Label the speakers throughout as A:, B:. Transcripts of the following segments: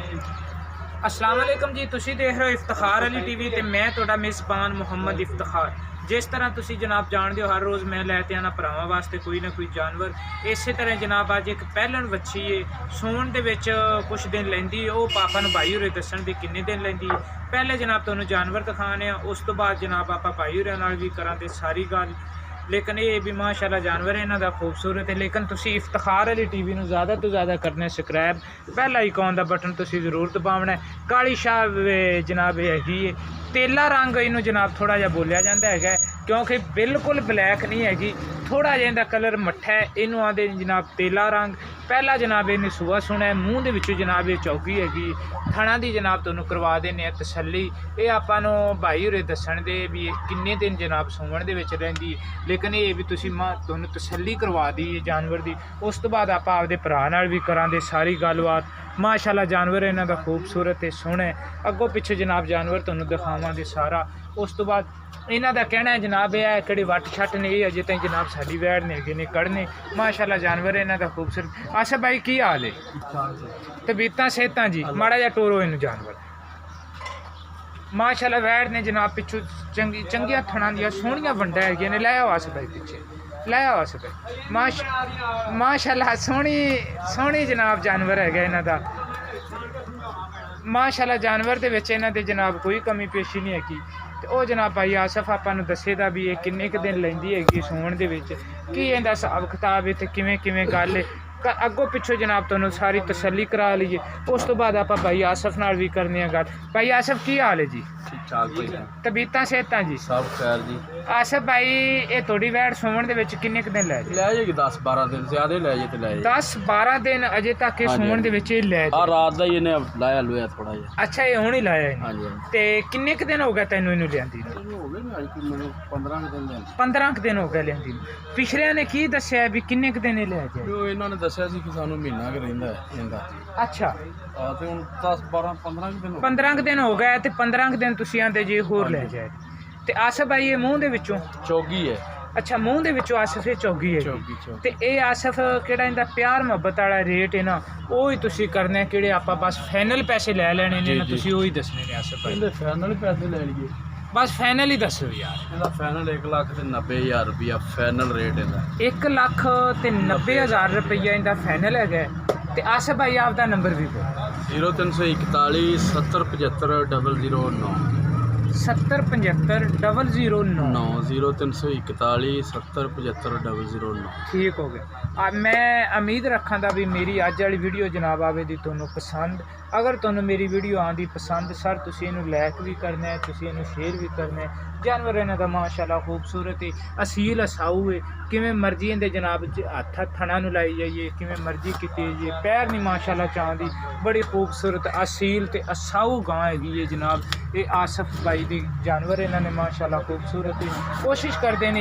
A: अस्सलाम वालेकुम जी, तुसी देख रहे हो इफ्तिखार अली टीवी ते मैं तुहाडा मेज़बान मुहम्मद इफ्तिखार। जिस तरह तुसी जनाब जानते हो हर रोज़ मैं लैके आना भरावां वास्ते कोई ना कोई जानवर। इस तरह जनाब अज एक पैलन वच्छी है सूण दे विच कुछ दिन लैंदी है। वो पापा नूं भाई होरें दस्सण दे किन्ने दिन लैंदी है। पहले जनाब तुहानूं जानवर दिखाने उस तो बाद जनाब आपां भाई होरें नाल भी करांगे सारी गल। लेकिन ये भी माशाल्लाह जानवर इन्हां दा खूबसूरत है। लेकिन तुसी इफ्तिखार अली टीवी नूं ज़्यादा तो ज़्यादा करना सबसक्राइब, पहला आइकॉन दा बटन तुसी जरूर दबावना है। काली शाह जनाब हैगी है, तेला रंग इनू जनाब थोड़ा जिहा बोलिया जाता है क्योंकि बिल्कुल ब्लैक नहीं हैगी, थोड़ा जिहा इहदा कलर मट्ठा है। इनू आंदे जनाब तेला रंग। पहला जनाब इन्हें सुबह सुना है, मूँह दे विचों जनाब ये चौकी हैगी। थणा दी जनाब तुहानूं करवा देने तसल्ली। ये आपां नूं भाई होरें दस्सण दे भी किन्ने दिन जनाब सूवण दे विच रहिंदी, लेकिन ये भी तुसी तुहानूं तसल्ली करवा दी जानवर दी। उस तो बाद आपां आपदे भरा नाल भी करांगे सारी गलबात। माशाल्लाह जानवर इन्हां दा खूबसूरत है, सोहना है। अगों पिछे जनाब जानवर तुहानूं दिखावांगे सारा। उस तो बाद इन्हां दा कहना है जनाब यह किहड़ी वट छट ने, ये अजे ताईं जनाब साडी वैड़ ने हैगे ने कढ़ने। माशाल्लाह जानवर इन्हां दा खूबसूरत। अच्छा भाई की हाल है? तबीयतां सेहतां जी? माड़ा जिहा टोरो इनू जानवर। माशाल्लाह वैड़ ने जनाब पिछू चंगिया थणा दियां सोहणियां वंडां हैगियां ने। लै आओ अस भाई पिछे लै आओ अस भाई। माशाल्लाह सोहनी जनाब जानवर है इन्हां दा। माशाल्लाह जानवर दे विच इन्हां दे जनाब कोई कमी पेशी नहीं हैगी। ते ओ जनाब भाई आसफ आपां नूं दस्से दा भी ये किन्ने क दिन लैंदी हैगी सूण दे विच, की इहदा हिसाब किताब है ते किवें किवें गल है। अगों पिछों जनाब तुहानूं सारी तसल्ली करा लीए। उस तो बाद आपां भाई आसफ नाल भी करने गल। भाई आसफ की हाल है जी?
B: ठीक ठाक भाई,
A: तबीयतां सेहतां जी?
B: सब खैर जी।
A: आसफ भाई ये तुहाडी वैड़ सूवण दे विच किन्ने क दिन लै
B: ले जाएगी 10-12 दिन, ज्यादा ले जाए तो ले जाए
A: 10-12 दिन अजे तक ये सूवण दे विच लै
B: आ रात दा ही इन्हें लाया लुया थोड़ा जिहा।
A: अच्छा ये हुण ही लाया है?
B: हाँ जी।
A: ते किन्ने क दिन हो गए तैनूं इनू लिआंदी नूं?
B: हो गए ना कि मैंने 15 दिन ले
A: 15 क दिन हो गए लिआंदी नूं। पिछलिਆਂ ने की दस्सिਆ भी किन्ने क दिन ले जाए?
B: जो इन्होंने दस्सिया सी कि सानू महीना क रहिंदा है इंदा।
A: अच्छा
B: आ ते हुन 10-12-15 दिन हो
A: 15 क दिन हो गए ते 15 क दिन तुसीं आंदे जी होर ले जाए। ते आसफ भाई ये मूँह दे विचों
B: चौगी है।
A: अच्छा मूँह दे विचों आसफ ये चौगी है।
B: चौगी
A: ते ये आसफ किहड़ा इंदा प्यार मुहब्बत वाला रेट है ना, वो ही तुसीं करना है किहड़े आपां बस फाइनल पैसे ले लेने ने ना, तुसीं वो ही दसने ने आसफ भाई।
B: इहदे फाइनल पैसे ले लिए,
A: बस फाइनल ही दसो यार।
B: ਇਹਦਾ ਫਾਈਨਲ 1,90,000 ਰੁਪਇਆ ਫਾਈਨਲ ਰੇਟ ਇਹਦਾ।
A: 1,90,000 रुपया इंदा फाइनल है। ते आसफ भाई आपका नंबर भी बोलो।
B: 0341 70 75 009
A: 70 75 009
B: 0341 70 75 009।
A: ठीक हो गया। मैं उम्मीद रखा दा भी मेरी अज वाली वीडियो जनाब आवे दी तुहानूं पसंद। अगर तुहानूं मेरी वीडियो आंदी पसंद सर तुसीं इहनूं लाइक भी करना है, तुसीं इहनूं शेयर भी करना है। जानवर इन्हां दा माशाल्लाह खूबसूरत है, असील असाऊ है। किवें मर्जी इहदे जनाब हत्थ थणा नूं लाई जाइए, किवें मर्जी कीती जाइए, पैर नहीं माशाल्लाह चांदी। बड़ी खूबसूरत असील ते असाऊ गां हैगी है जनाब। ये आसफ भाई दी जानवर इन्हां ने माशाल्लाह खूबसूरत है। कोशिश करते हैं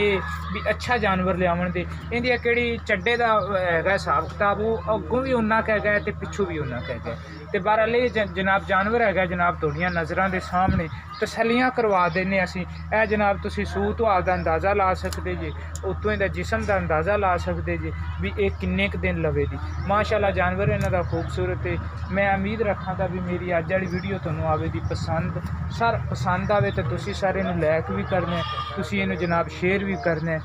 A: भी अच्छा जानवर लियावन दे। इंदिया केड़ी चड्डे दा हैगा हिसाब किताब, वो अगों भी उन्ना क हैगा ते पिछों भी उन्ना क हैगा। ते बहरहाल जनाब जानवर हैगा जनाब तुहाडियां नज़रां दे सामने तसल्लियां करवा देने असीं। ए जनाब तुसीं सूह तो आपदा अंदाज़ा ला सकदे जे, उत्तों इहदा जिस्म दा अंदाज़ा ला सकदे जे भी ये किन्ने क दिन लवे दी। माशाल्लाह जानवर इन्हां दा खूबसूरत है। मैं उम्मीद रखा दा भी मेरी अज वाली वीडियो तुहानूं आवे दी पसंद। सर पसंद आवे तो तुसीं सारे नूं लाइक भी करना है, तुसीं इहनूं जनाब शेयर भी करना है।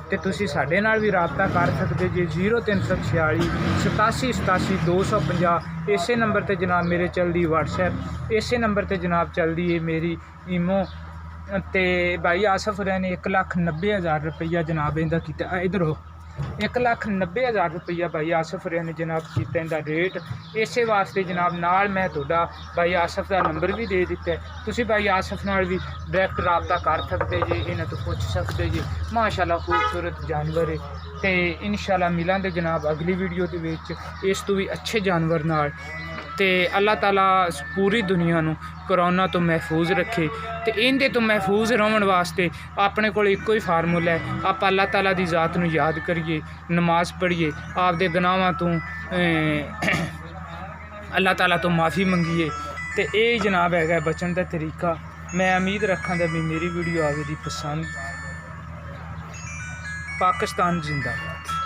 A: ते तुसीं साडे नाल भी राबता कर सकते जे 0346 87 87 250। इसे नंबर ते जनाब मेरे चलदी व्हाट्सएप, इसे नंबर ते जनाब चलदी है मेरी ईमो। ते भाई आसफ होरें ने 1,90,000 रुपया जनाब इंदा कीता। इधर हो 1,90,000 रुपया भाई आसफ होरें ने जनाब कीता इंदा रेट। इसे वास्ते जनाब नाल मैं तुहाडा भाई आसफ का नंबर भी दे दिता है। तुसीं भाई आसफ नाल भी डायरैक्ट राबता कर सकते जे, इन्हां तो पुछ सकते जे। माशाल्लाह खूबसूरत जानवर है। ते इंशाल्लाह मिलांगे जनाब अगली वीडियो दे विच इस तो भी अच्छे जानवर नाल। ते अल्लाह ताला पूरी दुनिया नूं कोरोना तो महफूज रखे। तो इहदे तो महफूज रहने वास्ते अपने कोल इक्को ही फार्मूला है, आप अल्लाह ताला दी ज़ात नूं याद करिए, नमाज पढ़िए, आपदे गुनाहां तो अल्लाह ताला तो माफ़ी मंगिए। तो ये जनाब है बचन का तरीका। मैं उम्मीद रखा दा भी मेरी वीडियो आवे दी पसंद। पाकिस्तान जिंदाबाद।